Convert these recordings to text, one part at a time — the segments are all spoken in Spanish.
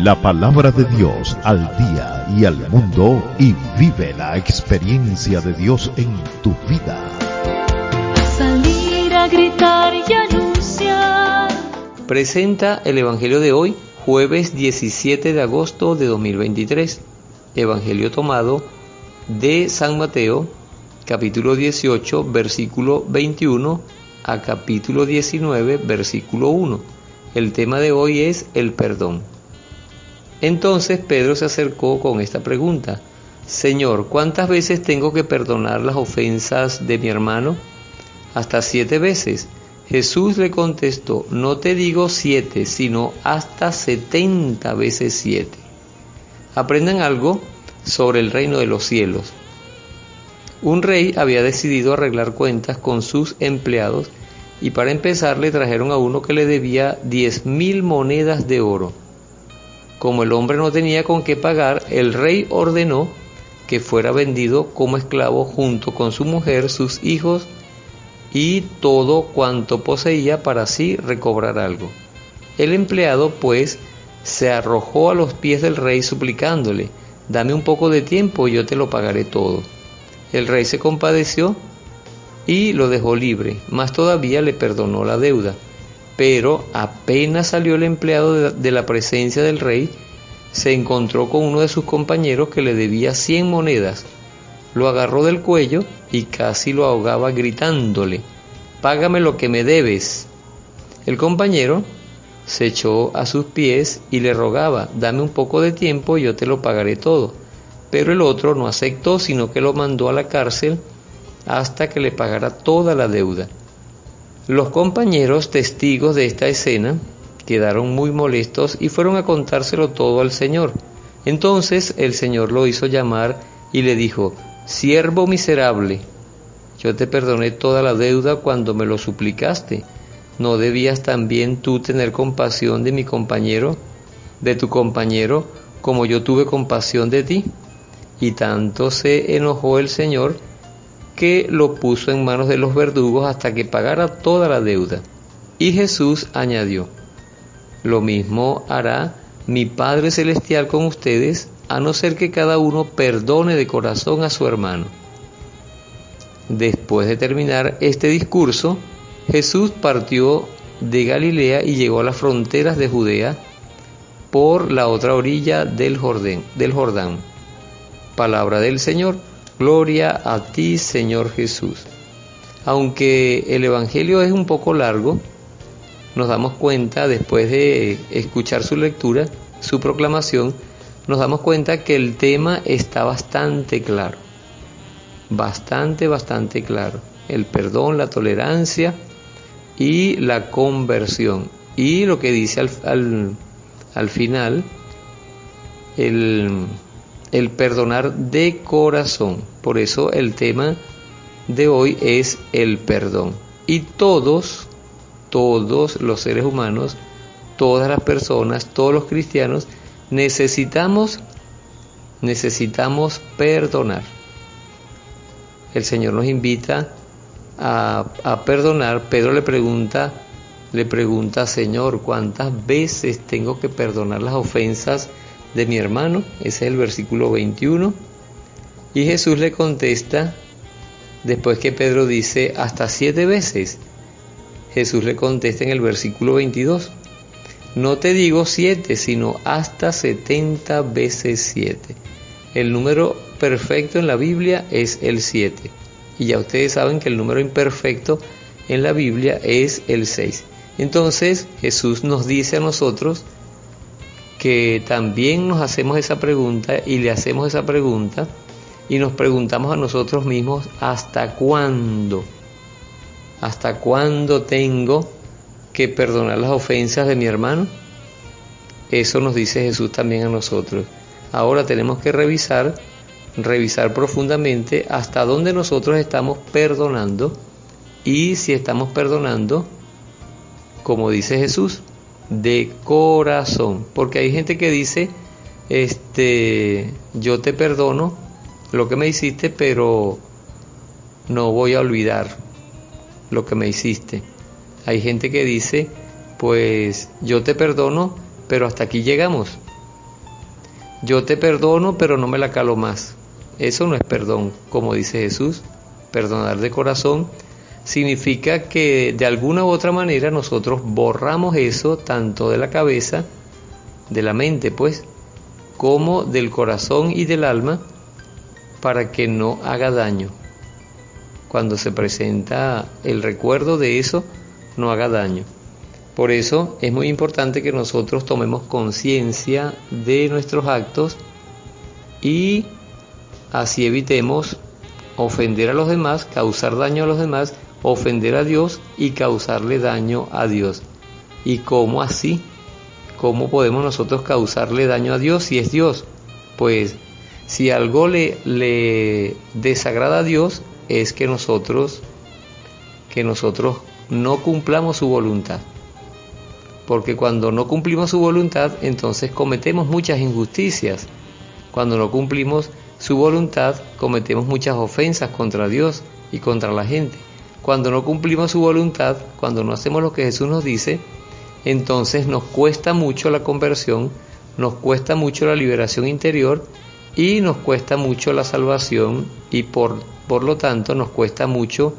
la palabra de Dios al día y al mundo y vive la experiencia de Dios en tu vida. Salir a gritar y anunciar. Presenta el Evangelio de hoy, jueves 17 de agosto de 2023. Evangelio tomado de San Mateo, capítulo 18, versículo 21 a capítulo 19, versículo 1. El tema de hoy es el perdón. Entonces Pedro se acercó con esta pregunta: Señor, ¿cuántas veces tengo que perdonar las ofensas de mi hermano? Hasta 7 veces. Jesús le contestó: no te digo 7, sino hasta 70 veces 7. Aprendan algo sobre el reino de los cielos. Un rey había decidido arreglar cuentas con sus empleados y para empezar le trajeron a uno que le debía 10,000 monedas de oro. Como el hombre no tenía con qué pagar, el rey ordenó que fuera vendido como esclavo junto con su mujer, sus hijos y todo cuanto poseía para así recobrar algo. El empleado, pues, se arrojó a los pies del rey suplicándole: dame un poco de tiempo y yo te lo pagaré todo. El rey se compadeció y lo dejó libre, mas todavía le perdonó la deuda. Pero apenas salió el empleado de la presencia del rey, se encontró con uno de sus compañeros que le debía 100 monedas. Lo agarró del cuello y casi lo ahogaba gritándole: págame lo que me debes. El compañero se echó a sus pies y le rogaba: dame un poco de tiempo y yo te lo pagaré todo. Pero el otro no aceptó, sino que lo mandó a la cárcel hasta que le pagara toda la deuda. Los compañeros testigos de esta escena quedaron muy molestos y fueron a contárselo todo al Señor. Entonces el Señor lo hizo llamar y le dijo: siervo miserable, yo te perdoné toda la deuda cuando me lo suplicaste. ¿No debías también tú tener compasión de mi compañero, de tu compañero, como yo tuve compasión de ti? Y tanto se enojó el Señor que lo puso en manos de los verdugos hasta que pagara toda la deuda. Y Jesús añadió: lo mismo hará mi Padre Celestial con ustedes, a no ser que cada uno perdone de corazón a su hermano. Después de terminar este discurso, Jesús partió de Galilea y llegó a las fronteras de Judea por la otra orilla del Jordán. Palabra del Señor. Gloria a ti, Señor Jesús. Aunque el Evangelio es un poco largo, nos damos cuenta, después de escuchar su lectura, su proclamación, nos damos cuenta que el tema está bastante claro. Bastante claro. El perdón, la tolerancia y la conversión. Y lo que dice al final, el perdonar de corazón. Por eso el tema de hoy es el perdón. Y todos los seres humanos, todas las personas, todos los cristianos, necesitamos perdonar. El Señor nos invita a perdonar. Pedro le pregunta: Señor, ¿cuántas veces tengo que perdonar las ofensas de mi hermano? Ese es el versículo 21. Y Jesús le contesta, después que Pedro dice hasta 7 veces, Jesús le contesta en el versículo 22: no te digo 7, sino hasta 70 veces 7. El número perfecto en la Biblia es el 7. Y ya ustedes saben que el número imperfecto en la Biblia es el 6. Entonces Jesús nos dice a nosotros que también nos hacemos esa pregunta y le hacemos esa pregunta y nos preguntamos a nosotros mismos: ¿hasta cuándo? ¿Hasta cuándo tengo que perdonar las ofensas de mi hermano? Eso nos dice Jesús también a nosotros. Ahora tenemos que revisar profundamente hasta dónde nosotros estamos perdonando y si estamos perdonando, como dice Jesús, de corazón. Porque hay gente que dice: yo te perdono lo que me hiciste, pero no voy a olvidar lo que me hiciste. Hay gente que dice: pues yo te perdono, pero hasta aquí llegamos. Yo te perdono, pero no me la calo más. Eso no es perdón, como dice Jesús. Perdonar de corazón significa que de alguna u otra manera nosotros borramos eso tanto de la cabeza, de la mente pues, como del corazón y del alma, para que no haga daño. Cuando se presenta el recuerdo de eso, no haga daño. Por eso es muy importante que nosotros tomemos conciencia de nuestros actos y así evitemos ofender a los demás, causar daño a los demás, ofender a Dios y causarle daño a Dios. ¿Y cómo así? ¿Cómo podemos nosotros causarle daño a Dios si es Dios? Pues si algo le desagrada a Dios es que nosotros no cumplamos su voluntad. Porque cuando no cumplimos su voluntad, entonces cometemos muchas injusticias. Cuando no cumplimos su voluntad, cometemos muchas ofensas contra Dios y contra la gente. Cuando no cumplimos su voluntad, cuando no hacemos lo que Jesús nos dice, entonces nos cuesta mucho la conversión, nos cuesta mucho la liberación interior y nos cuesta mucho la salvación y por lo tanto nos cuesta mucho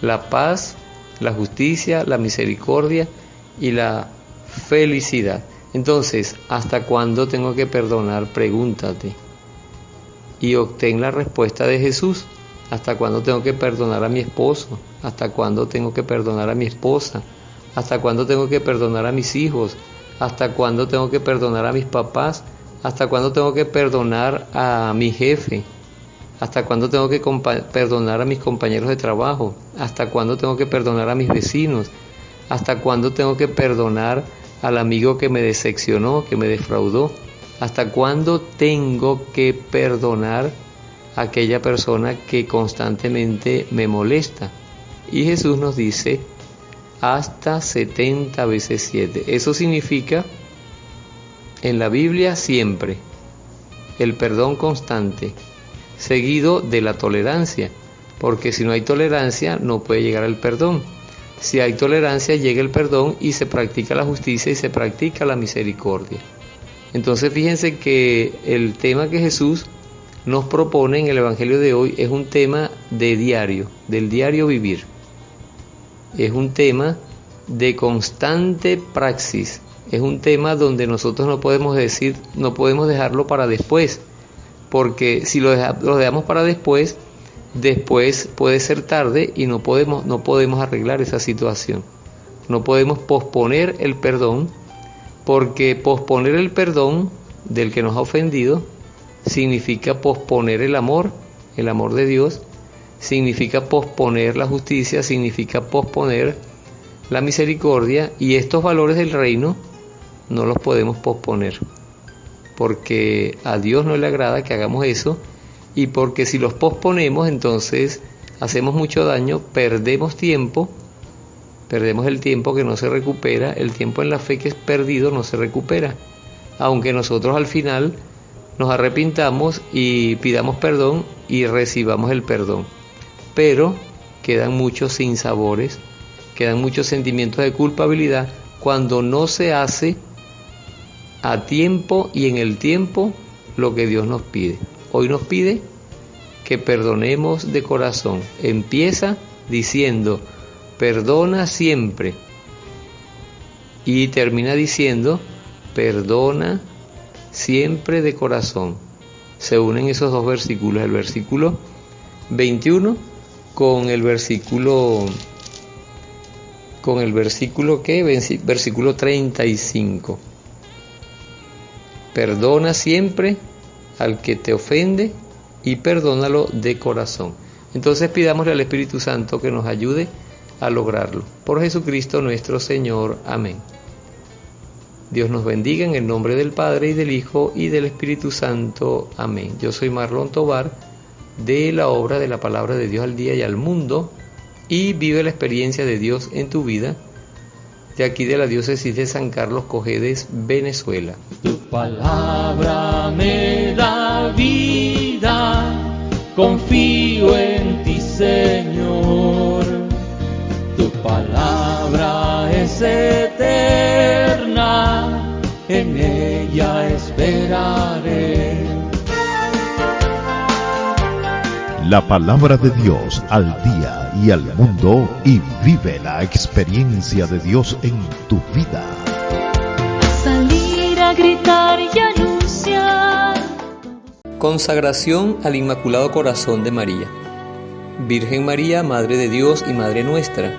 la paz, la justicia, la misericordia y la felicidad. Entonces, ¿hasta cuándo tengo que perdonar? Pregúntate y obtén la respuesta de Jesús. ¿Hasta cuándo tengo que perdonar a mi esposo? ¿Hasta cuándo tengo que perdonar a mi esposa? ¿Hasta cuándo tengo que perdonar a mis hijos? ¿Hasta cuándo tengo que perdonar a mis papás? ¿Hasta cuándo tengo que perdonar a mi jefe? ¿Hasta cuándo tengo que perdonar a mis compañeros de trabajo? ¿Hasta cuándo tengo que perdonar a mis vecinos? ¿Hasta cuándo tengo que perdonar al amigo que me decepcionó, que me defraudó? ¿Hasta cuándo tengo que perdonar a aquella persona que constantemente me molesta? Y Jesús nos dice, hasta 70 veces 7. Eso significa, en la Biblia siempre, el perdón constante, seguido de la tolerancia, porque si no hay tolerancia no puede llegar el perdón. Si hay tolerancia llega el perdón y se practica la justicia y se practica la misericordia. Entonces fíjense que el tema que Jesús nos propone en el Evangelio de hoy es un tema de diario, del diario vivir. Es un tema de constante praxis. Es un tema donde nosotros no podemos dejarlo para después, porque si lo dejamos para después puede ser tarde y no podemos arreglar esa situación. No podemos posponer el perdón, porque posponer el perdón del que nos ha ofendido significa posponer el amor de Dios, significa posponer la justicia, significa posponer la misericordia, y estos valores del reino no los podemos posponer, porque a Dios no le agrada que hagamos eso, y porque si los posponemos entonces hacemos mucho daño, perdemos el tiempo que no se recupera, el tiempo en la fe que es perdido no se recupera, aunque nosotros al final nos arrepintamos y pidamos perdón y recibamos el perdón, pero quedan muchos sinsabores, quedan muchos sentimientos de culpabilidad cuando no se hace a tiempo y en el tiempo lo que Dios nos pide. Hoy nos pide que perdonemos de corazón. Empieza diciendo, perdona siempre. Y termina diciendo, perdona siempre de corazón. Se unen esos dos versículos, el versículo 21 con el versículo versículo 35. Perdona siempre al que te ofende y perdónalo de corazón. Entonces pidámosle al Espíritu Santo que nos ayude a lograrlo. Por Jesucristo nuestro Señor. Amén. Dios nos bendiga en el nombre del Padre y del Hijo y del Espíritu Santo. Amén. Yo soy Marlon Tobar, de la obra de la Palabra de Dios al Día y al Mundo, y vive la experiencia de Dios en tu vida, de aquí de la diócesis de San Carlos Cojedes, Venezuela. Tu palabra me da vida, confío en ti, Señor. Tu palabra es eterna, en ella esperaré. la palabra de Dios al día y al mundo y vive la experiencia de Dios en tu vida. Salir a gritar y anunciar. Consagración al Inmaculado Corazón de María. Virgen María, Madre de Dios y Madre nuestra,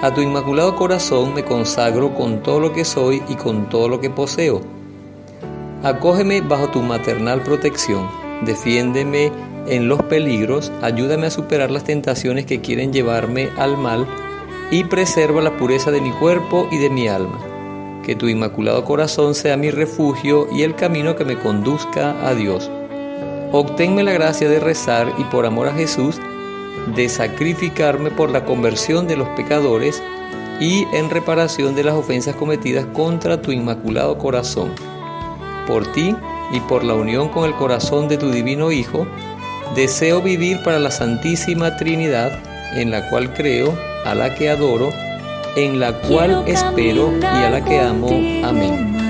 a tu Inmaculado Corazón me consagro con todo lo que soy y con todo lo que poseo. Acógeme bajo tu maternal protección, defiéndeme en los peligros, ayúdame a superar las tentaciones que quieren llevarme al mal y preserva la pureza de mi cuerpo y de mi alma. Que tu Inmaculado Corazón sea mi refugio y el camino que me conduzca a Dios. Obténme la gracia de rezar y por amor a Jesús, de sacrificarme por la conversión de los pecadores y en reparación de las ofensas cometidas contra tu Inmaculado Corazón. Por ti y por la unión con el corazón de tu Divino Hijo, deseo vivir para la Santísima Trinidad, en la cual creo, a la que adoro, en la cual espero y a la que amo. Amén.